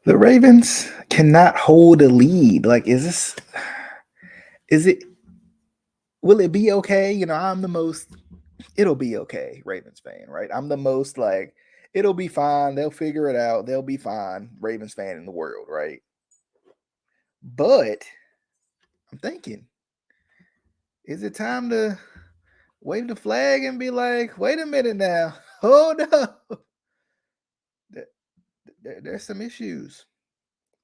The Ravens cannot hold a lead. Like, is it, will it be okay? I'm the most, it'll be okay Ravens fan, right? I'm the most like, it'll be fine. They'll figure it out. They'll be fine. Ravens fan in the world, right? But I'm thinking, is it time to wave the flag and be like, wait a minute now, hold up. There's some issues.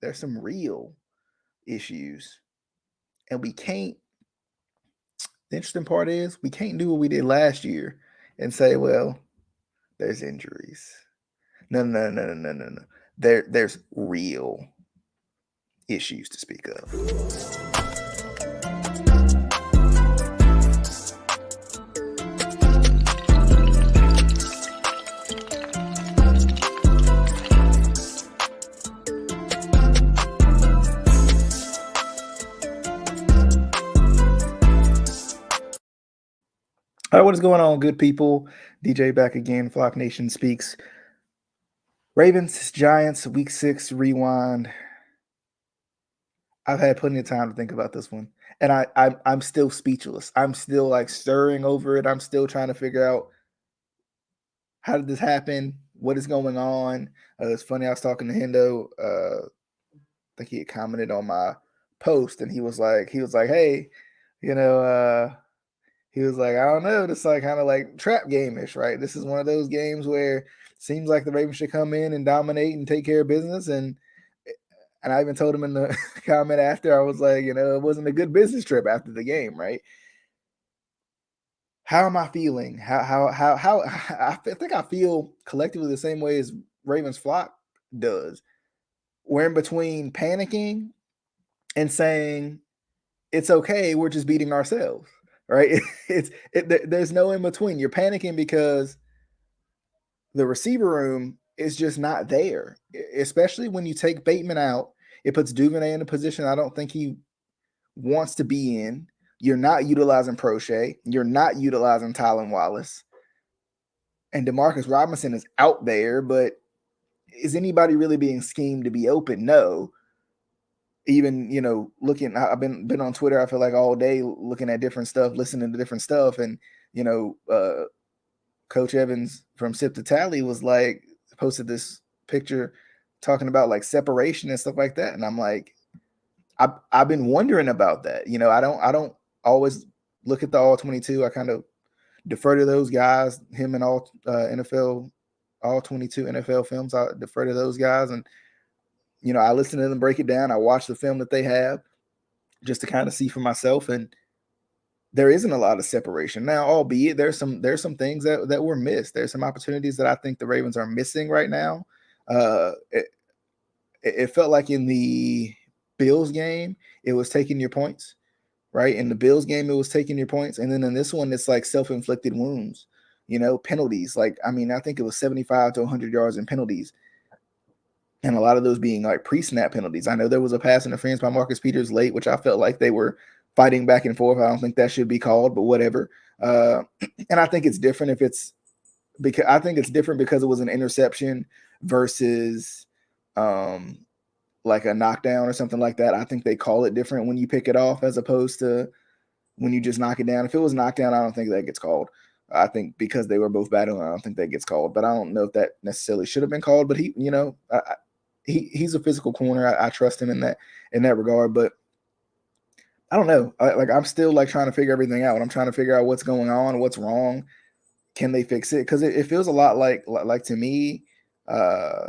There's some real issues. And we can't, the interesting part is we can't do what we did last year and say, well, there's injuries. No, no, no, no, no, no, no. There's real issues to speak of. All right, what is going on, good people? DJ back again. Flock Nation speaks. Ravens, Giants, Week 6 rewind. I've had plenty of time to think about this one, and I'm still speechless. I'm still like stirring over it. I'm still trying to figure out, how did this happen? What is going on? It's funny. I was talking to Hendo. I think he had commented on my post, and he was like, hey, you know, he was like, I don't know, this like kind of like trap game-ish, right? This is one of those games where it seems like the Ravens should come in and dominate and take care of business. And I even told him in the comment after, I was like, it wasn't a good business trip after the game, right? How am I feeling? How I think I feel collectively the same way as Ravens flock does. We're in between panicking and saying it's okay, we're just beating ourselves, right? There's no in between. You're panicking because the receiver room is just not there, especially when you take Bateman out. It puts Duvernay in a position I don't think he wants to be in. You're not utilizing Prochet. You're not utilizing Tylan Wallace. And Demarcus Robinson is out there, but is anybody really being schemed to be open? No. Even looking, I've been on Twitter, I feel like all day, looking at different stuff, listening to different stuff, and Coach Evans from Sip to Tally was like, posted this picture talking about like separation and stuff like that, and I'm like, I've been wondering about that. I don't always look at the all 22. I kind of defer to those guys, him and all NFL, all 22 NFL films. I defer to those guys, and I listen to them break it down. I watch the film that they have just to kind of see for myself, and there isn't a lot of separation now. Albeit there's some things that were missed. There's some opportunities that I think the Ravens are missing right now. It felt like in the Bills game, it was taking your points, right? In the Bills game, it was taking your points, and then in this one, it's like self-inflicted wounds. Penalties. Like, I mean, I think it was 75 to 100 yards in penalties, and a lot of those being like pre-snap penalties. I know there was a pass interference by Marcus Peters late, which I felt like they were fighting back and forth. I don't think that should be called, but whatever. And I think it's different because it was an interception versus like a knockdown or something like that. I think they call it different when you pick it off as opposed to when you just knock it down. If it was knockdown, I don't think that gets called. I think because they were both battling, I don't think that gets called. But I don't know if that necessarily should have been called. But he's a physical corner. I trust him in that regard. But I don't know. I'm still like trying to figure everything out. I'm trying to figure out what's going on, what's wrong. Can they fix it? Because it feels a lot like to me. I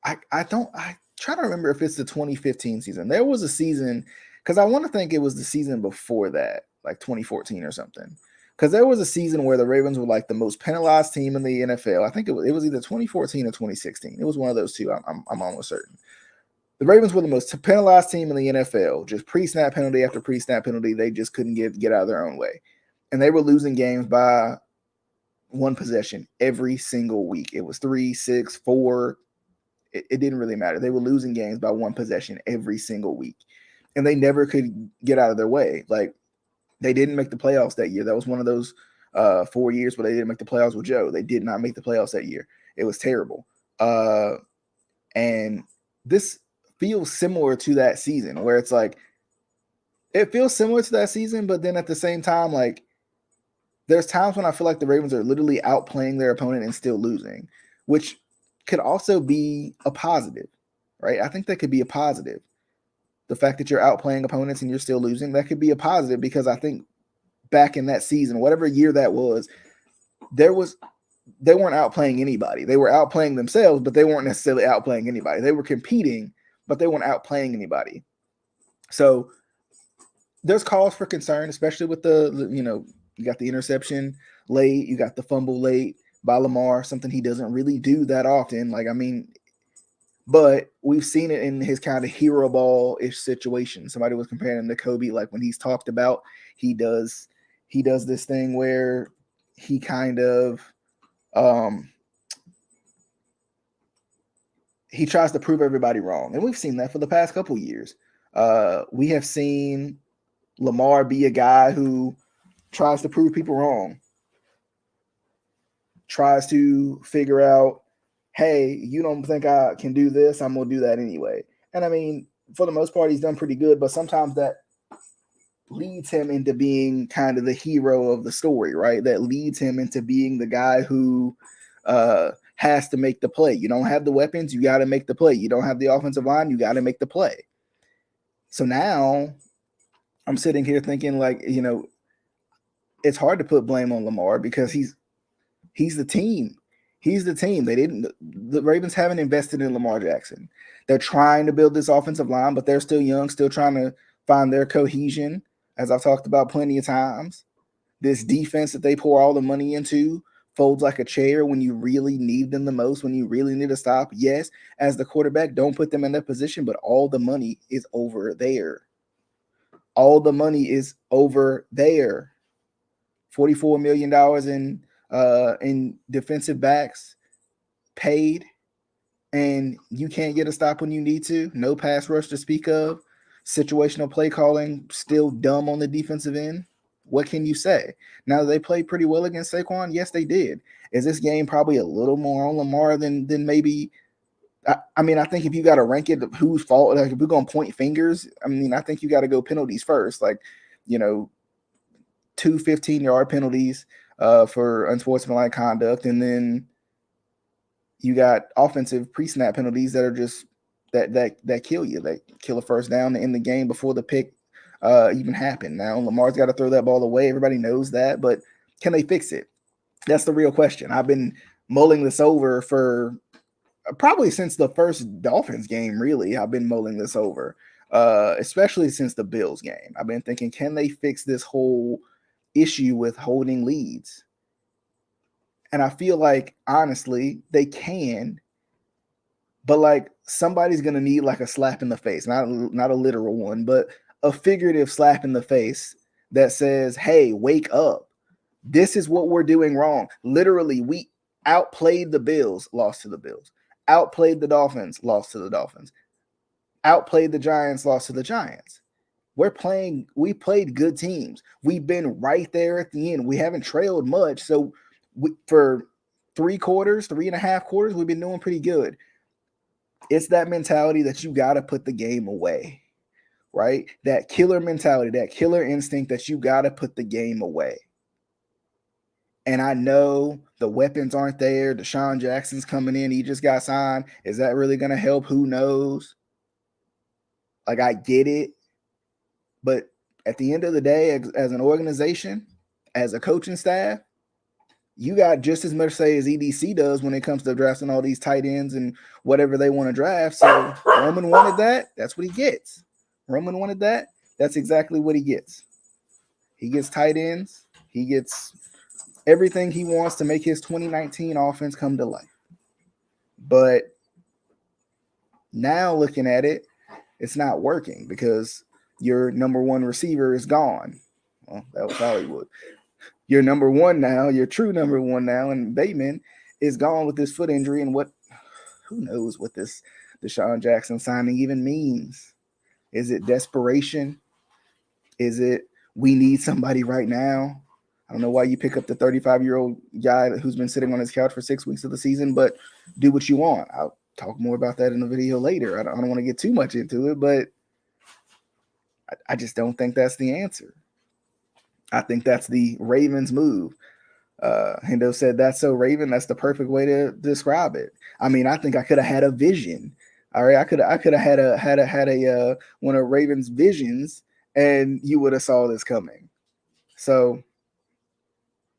try to remember if it's the 2015 season. There was a season, because I want to think it was the season before that, like 2014 or something. Because there was a season where the Ravens were like the most penalized team in the NFL. I think it was either 2014 or 2016. It was one of those two. I'm almost certain. The Ravens were the most penalized team in the NFL. Just pre-snap penalty after pre-snap penalty. They just couldn't get out of their own way. And they were losing games by one possession every single week. It was 3, 6, 4. It didn't really matter. They were losing games by one possession every single week. And they never could get out of their way. Like, they didn't make the playoffs that year. That was one of those 4 years where they didn't make the playoffs with Joe. They did not make the playoffs that year. It was terrible. And this feels similar to that season where it's like, it feels similar to that season, but then at the same time, like, there's times when I feel like the Ravens are literally outplaying their opponent and still losing, which could also be a positive, right? I think that could be a positive. The fact that you're outplaying opponents and you're still losing, that could be a positive, because I think back in that season, whatever year that was, they weren't outplaying anybody. They were outplaying themselves, but they weren't necessarily outplaying anybody. They were competing, but they weren't outplaying anybody. So there's cause for concern, especially with you got the interception late, you got the fumble late by Lamar, something he doesn't really do that often. But we've seen it in his kind of hero ball-ish situation. Somebody was comparing him to Kobe, like when he's talked about, he does this thing where he kind of he tries to prove everybody wrong. And we've seen that for the past couple of years. We have seen Lamar be a guy who tries to prove people wrong, tries to figure out, hey, you don't think I can do this, I'm going to do that anyway. And I mean, for the most part, he's done pretty good, but sometimes that leads him into being kind of the hero of the story, right? That leads him into being the guy who has to make the play. You don't have the weapons, you got to make the play. You don't have the offensive line, you got to make the play. So now I'm sitting here thinking, like, it's hard to put blame on Lamar because he's the team. He's the team. The Ravens haven't invested in Lamar Jackson. They're trying to build this offensive line, but they're still young, still trying to find their cohesion, as I've talked about plenty of times. This defense that they pour all the money into folds like a chair when you really need them the most, when you really need to stop. Yes, as the quarterback, don't put them in that position, but all the money is over there. All the money is over there. $44 million in defensive backs paid, and you can't get a stop when you need to. No pass rush to speak of. Situational play calling still dumb on the defensive end. What can you say? Now, they played pretty well against Saquon. Yes, they did. Is this game probably a little more on Lamar than maybe? I mean, I think if you got to rank it, whose fault? Like, if we're gonna point fingers, I mean, I think you got to go penalties first. Like, 2 15-yard penalties for unsportsmanlike conduct, and then you got offensive pre-snap penalties that are just that kill you. That kill a first down to end the game before the pick even happened. Now Lamar's got to throw that ball away. Everybody knows that, but can they fix it? That's the real question. I've been mulling this over for probably since the first Dolphins game. Really, I've been mulling this over, especially since the Bills game. I've been thinking, can they fix this whole issue with holding leads? And I feel like, honestly, they can, but like somebody's gonna need like a slap in the face, not a literal one, but a figurative slap in the face that says, hey, wake up. This is what we're doing wrong. Literally, we outplayed the Bills, lost to the Bills. Outplayed the Dolphins, lost to the Dolphins. Outplayed the Giants, lost to the Giants. We played good teams. We've been right there at the end. We haven't trailed much. So for 3.5 quarters, we've been doing pretty good. It's that mentality that you got to put the game away, right? That killer mentality, that killer instinct that you got to put the game away. And I know the weapons aren't there. Deshaun Jackson's coming in. He just got signed. Is that really going to help? Who knows? Like, I get it. But at the end of the day, as an organization, as a coaching staff, you got just as much say as EDC does when it comes to drafting all these tight ends and whatever they want to draft. So Roman wanted that. That's what he gets. Roman wanted that. That's exactly what he gets. He gets tight ends. He gets everything he wants to make his 2019 offense come to life. But now looking at it, it's not working because your number one receiver is gone. Well, that was Hollywood. Your number one now, your true number one now, and Bateman is gone with this foot injury. And who knows what this Deshaun Jackson signing even means? Is it desperation? Is it we need somebody right now? I don't know why you pick up the 35-year-old guy who's been sitting on his couch for 6 weeks of the season, but do what you want. talk more about that in the video later. I don't want to get too much into it, but I just don't think that's the answer. I think that's the Ravens move. Hendo said that's so Raven. That's the perfect way to describe it. I mean, I think I could have had a vision. All right, I could have had a one of Raven's visions, and you would have saw this coming. So,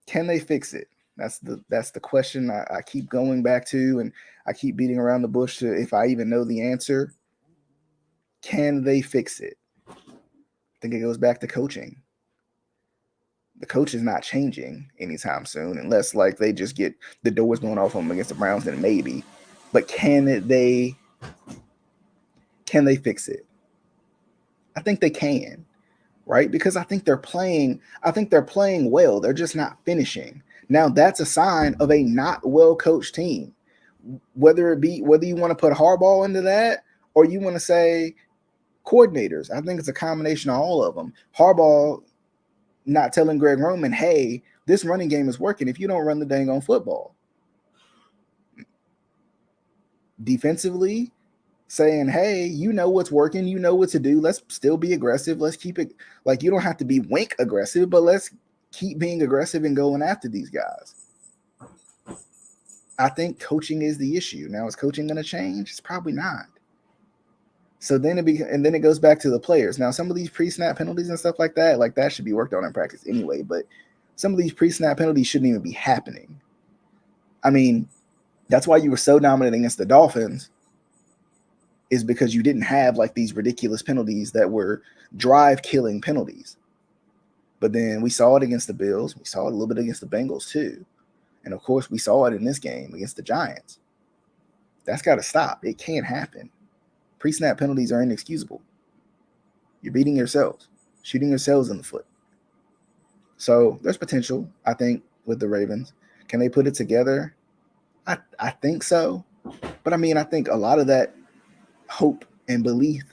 can they fix it? That's the question I keep going back to, and I keep beating around the bush to if I even know the answer. Can they fix it? I think it goes back to coaching. The coach is not changing anytime soon, unless like they just get the doors blown off them against the Browns, then maybe. But can they fix it? I think they can, right? Because I think they're playing well. They're just not finishing. Now that's a sign of a not well coached team. Whether you want to put Harbaugh into that or you want to say coordinators, I think it's a combination of all of them. Harbaugh not telling Greg Roman, hey, this running game is working if you don't run the dang on football. Defensively, saying, hey, you know what's working, you know what to do. Let's still be aggressive. Let's keep it like you don't have to be wink aggressive, but let's keep being aggressive and going after these guys. I think coaching is the issue. Now, is coaching going to change? It's probably not. So then it goes back to the players. Now, some of these pre-snap penalties and stuff like that should be worked on in practice anyway. But some of these pre-snap penalties shouldn't even be happening. I mean, that's why you were so dominant against the Dolphins, is because you didn't have like these ridiculous penalties that were drive-killing penalties. But then we saw it against the Bills. We saw it a little bit against the Bengals too. And of course, we saw it in this game against the Giants. That's got to stop. It can't happen. Pre-snap penalties are inexcusable. You're beating yourselves, shooting yourselves in the foot. So there's potential, I think, with the Ravens. Can they put it together? I think so. But I mean, I think a lot of that hope and belief,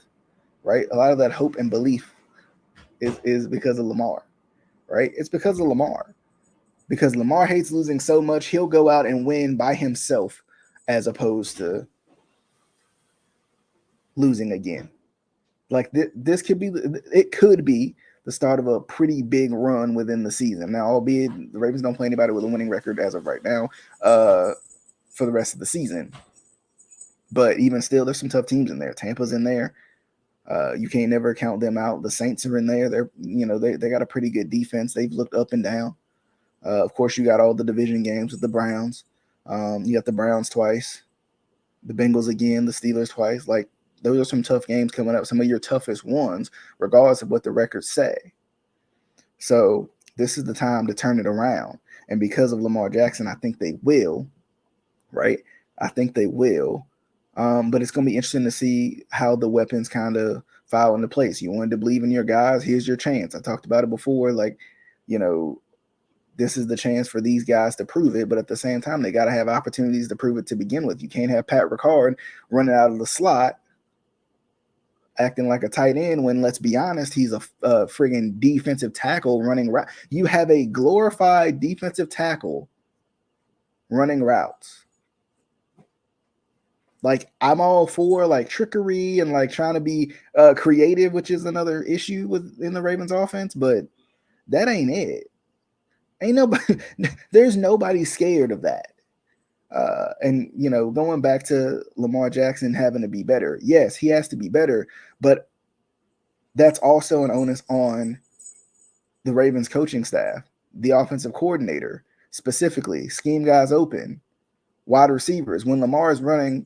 right? A lot of that hope and belief is because of Lamar, right? It's because of Lamar. Because Lamar hates losing so much, he'll go out and win by himself as opposed to losing again. Like this could be the start of a pretty big run within the season. Now, albeit the Ravens don't play anybody with a winning record as of right now for the rest of the season. But even still, there's some tough teams in there. Tampa's in there. You can't never count them out. The Saints are in there. They got a pretty good defense. They've looked up and down. Of course, you got all the division games with the Browns. You got the Browns twice, the Bengals again, the Steelers twice. Like, those are some tough games coming up, some of your toughest ones, regardless of what the records say. So this is the time to turn it around. And because of Lamar Jackson, I think they will, right? I think they will. But it's going to be interesting to see how the weapons kind of file into place. You wanted to believe in your guys. Here's your chance. I talked about it before. Like, this is the chance for these guys to prove it. But at the same time, they got to have opportunities to prove it to begin with. You can't have Pat Ricard running out of the slot acting like a tight end when, let's be honest, he's a friggin' defensive tackle running route. You have a glorified defensive tackle running routes. Like, I'm all for like trickery and like trying to be creative, which is another issue in the Ravens offense, but that ain't it. Ain't nobody, there's nobody scared of that. And going back to Lamar Jackson having to be better. Yes, he has to be better, but that's also an onus on the Ravens coaching staff, the offensive coordinator, specifically scheme guys open, wide receivers. When Lamar is running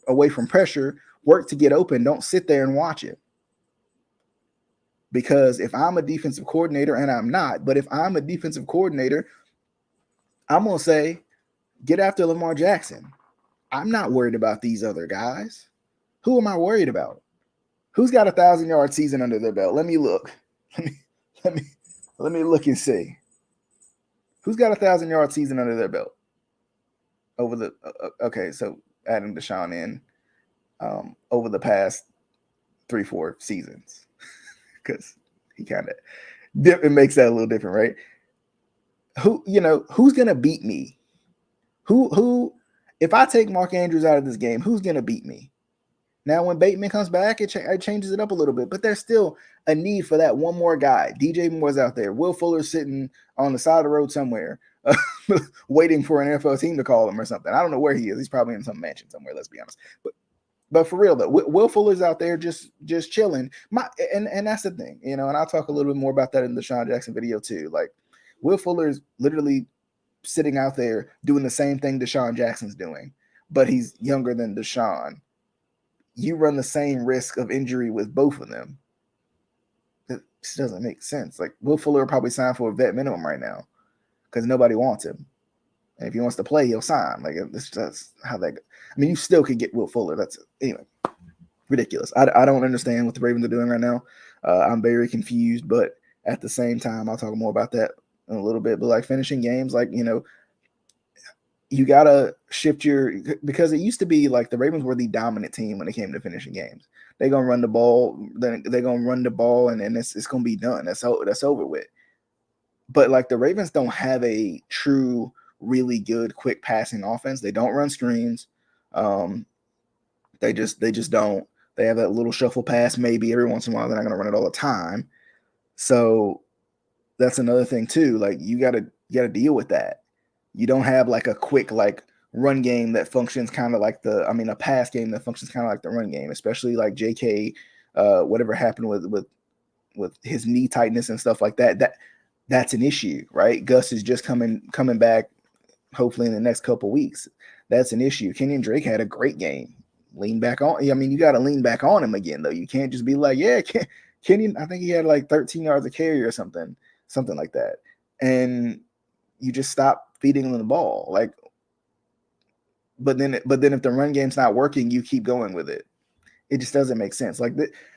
away from pressure, work to get open. Don't sit there and watch it. Because if I'm a defensive coordinator, and I'm not, but if I'm a defensive coordinator, I'm going to say, get after Lamar Jackson. I'm not worried about these other guys. Who am I worried about? Who's got a 1,000-yard season under their belt? Let me look. Let me look and see. Who's got a 1,000-yard season under their belt? Over the okay, so adding Deshaun in over the past 3-4 seasons, because he kind of it makes that a little different, right? Who's gonna beat me? Who if I take Mark Andrews out of this game, who's going to beat me? Now, when Bateman comes back, it changes it up a little bit, but there's still a need for that one more guy. DJ Moore's out there. Will Fuller's sitting on the side of the road somewhere, waiting for an NFL team to call him or something. I don't know where he is. He's probably in some mansion somewhere, let's be honest. But for real though, Will Fuller's out there just chilling. And that's the thing, and I'll talk a little bit more about that in the Deshaun Jackson video too. Like, Will Fuller's literally sitting out there doing the same thing Deshaun Jackson's doing, but he's younger than Deshaun. You run the same risk of injury with both of them. It just doesn't make sense. Like, Will Fuller will probably sign for a vet minimum right now because nobody wants him. And if he wants to play, he'll sign. Like, that's how that goes. I mean, you still could get Will Fuller. That's, anyway, ridiculous. I don't understand what the Ravens are doing right now. I'm very confused, but at the same time, I'll talk more about that in a little bit. But, like, finishing games, like, you got to shift because it used to be like the Ravens were the dominant team when it came to finishing games. They're going to run the ball. Then they're going to run the ball, and it's going to be done. That's over with. But, like, the Ravens don't have a true, really good, quick passing offense. They don't run screens. They just don't. They have that little shuffle pass maybe every once in a while. They're not going to run it all the time. So that's another thing too. Like, you got to deal with that. You don't have like a quick like run game that functions kind of like a pass game that functions kind of like the run game, especially like JK, whatever happened with his knee tightness and stuff like that. That's an issue, right? Gus is just coming back, hopefully in the next couple weeks. That's an issue. Kenyon Drake had a great game. Lean back on. I mean, you got to lean back on him again though. You can't just be like, yeah, Kenyon. I think he had like 13 yards of carry or something like that, and you just stop feeding them the ball. Like, but then if the run game's not working, you keep going with it. It just doesn't make sense. Like,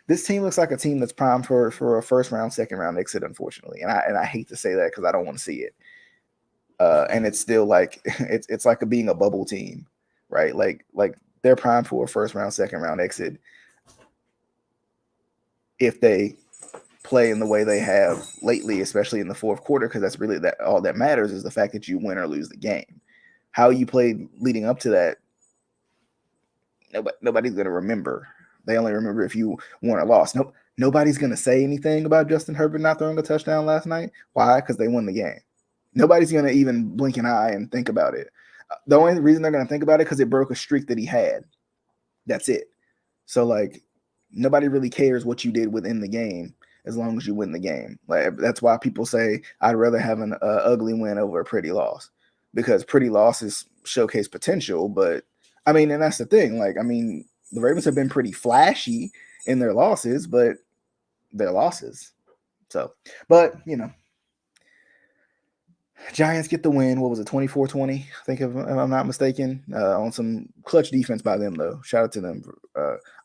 this team looks like a team that's primed for a first round, second round exit, unfortunately. And I hate to say that because I don't want to see it. And it's still like it's like being a bubble team, right? Like they're primed for a first round, second round exit if they play in the way they have lately, especially in the fourth quarter, because that's really all that matters is the fact that you win or lose the game. How you played leading up to that, nobody's going to remember. They only remember if you won or lost. Nobody's going to say anything about Justin Herbert not throwing a touchdown last night. Why? Because they won the game. Nobody's going to even blink an eye and think about it. The only reason they're going to think about it because it broke a streak that he had. That's it. So, like, nobody really cares what you did within the game as long as you win the game. Like, that's why people say I'd rather have an ugly win over a pretty loss, because pretty losses showcase potential. But I mean, and that's the thing. Like, I mean, the Ravens have been pretty flashy in their losses, but they're losses. So, but Giants get the win. What was it, 24-20? I think, if I'm not mistaken, on some clutch defense by them, though. Shout out to them.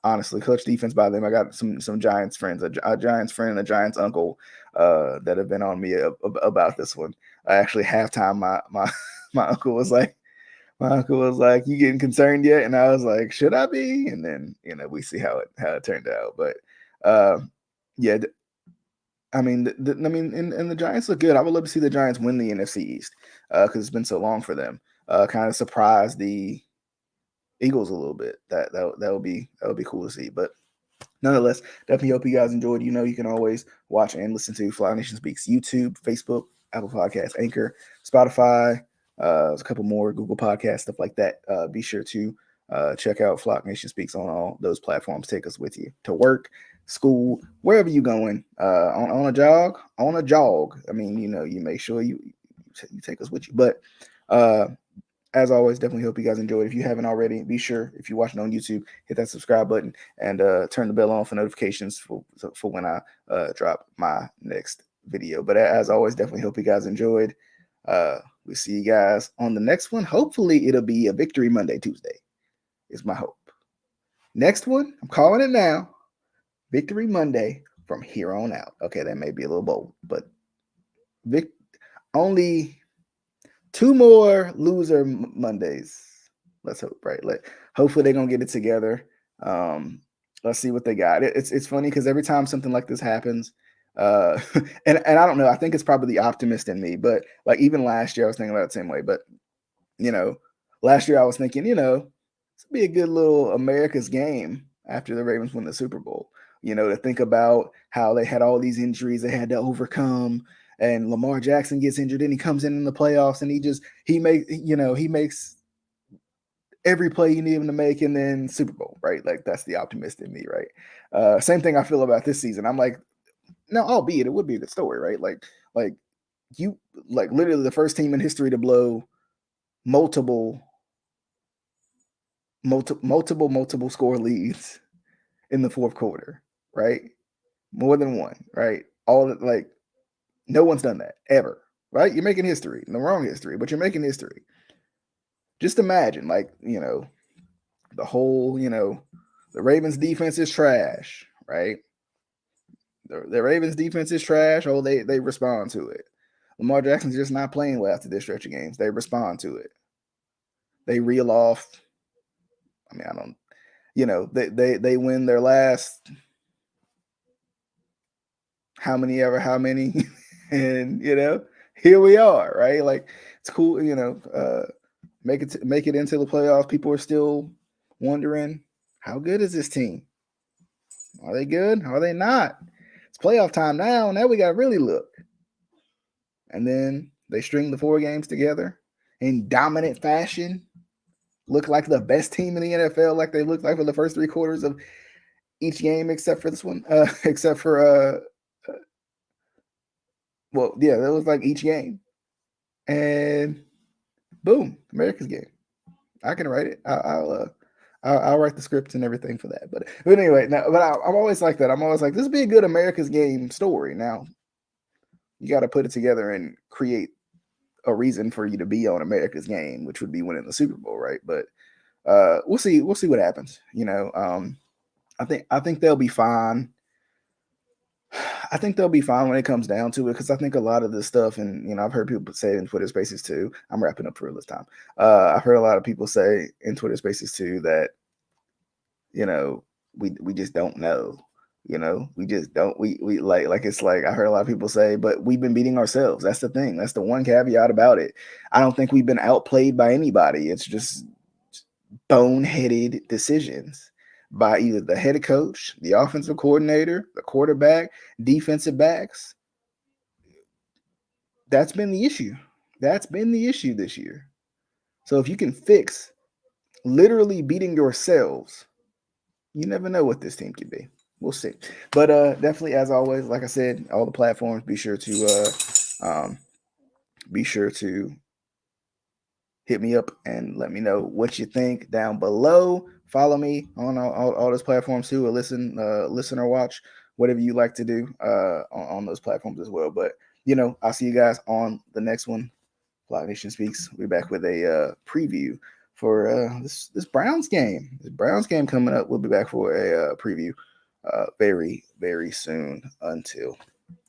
Honestly, clutch defense by them. I got some Giants friends, a Giants friend, a Giants uncle, that have been on me about this one. Actually, halftime, my uncle was like, "You getting concerned yet?" And I was like, "Should I be?" And then we see how it turned out. But yeah. I mean, and the Giants look good. I would love to see the Giants win the NFC East because it's been so long for them. Kind of surprise the Eagles a little bit. That would be cool to see. But nonetheless, definitely hope you guys enjoyed. You can always watch and listen to Flock Nation Speaks YouTube, Facebook, Apple Podcasts, Anchor, Spotify. There's a couple more, Google Podcasts, stuff like that. Be sure to check out Flock Nation Speaks on all those platforms. Take us with you to work, school, wherever you're going, on a jog. I mean, you make sure you take us with you. But as always, definitely hope you guys enjoyed. If you haven't already, be sure, if you're watching on YouTube, hit that subscribe button and turn the bell on for notifications for when I drop my next video. But as always, definitely hope you guys enjoyed. We'll see you guys on the next one. Hopefully it'll be a Victory Monday, Tuesday is my hope. Next one, I'm calling it now. Victory Monday from here on out. Okay, that may be a little bold, but only 2 more loser Mondays. Let's hope, right? Hopefully they're gonna get it together. Let's see what they got. It's funny because every time something like this happens, and I don't know, I think it's probably the optimist in me, but like even last year I was thinking about it the same way. But last year I was thinking, this would be a good little America's game after the Ravens win the Super Bowl. To think about how they had all these injuries they had to overcome, and Lamar Jackson gets injured, and he comes in the playoffs, and he makes every play you need him to make, and then Super Bowl, right? Like that's the optimist in me, right? Same thing I feel about this season. I'm like, no, albeit it would be a good story, right? Like you like literally the first team in history to blow multiple multiple score leads in the fourth quarter, right? More than one, right? Like no one's done that ever, right? You're making history, the wrong history, but you're making history. Just imagine, like, the whole, the Ravens defense is trash, right? The Ravens defense is trash. Oh, they respond to it. Lamar Jackson's just not playing well after this stretch of games. They respond to it. They reel off. I mean, I don't, they win their last how many, and here we are, right? Like it's cool, make it into the playoffs. People are still wondering how good is this team? Are they good? Are they not? It's playoff time now. Now we got to really look. And then they string the 4 games together in dominant fashion. Look like the best team in the NFL, like they looked like for the first 3 quarters of each game, except for this one. Except for well, yeah, that was like each game. And boom, America's game. I can write it. I'll write the scripts and everything for that. But anyway, I'm always like that. I'm always like, this would be a good America's game story. Now, you got to put it together and create a reason for you to be on America's game, which would be winning the Super Bowl, right? But we'll see. We'll see what happens. I think they'll be fine. I think they'll be fine when it comes down to it, because I think a lot of this stuff, and I've heard people say in Twitter Spaces too. I'm wrapping up for this time. I've heard a lot of people say in Twitter Spaces too that we just don't know. We just don't. We like it's like I heard a lot of people say, but we've been beating ourselves. That's the thing. That's the one caveat about it. I don't think we've been outplayed by anybody. It's just boneheaded decisions by either the head coach, the offensive coordinator, the quarterback, defensive backs. That's been the issue. That's been the issue this year. So if you can fix literally beating yourselves, you never know what this team can be. We'll see. But definitely, as always, like I said, all the platforms, be sure to hit me up and let me know what you think down below. Follow me on all those platforms too, or listen or watch, whatever you like to do on those platforms as well. But I'll see you guys on the next one. Fly Nation Speaks. We're back with a preview for this Browns game. This Browns game coming up. We'll be back for a preview very, very soon. Until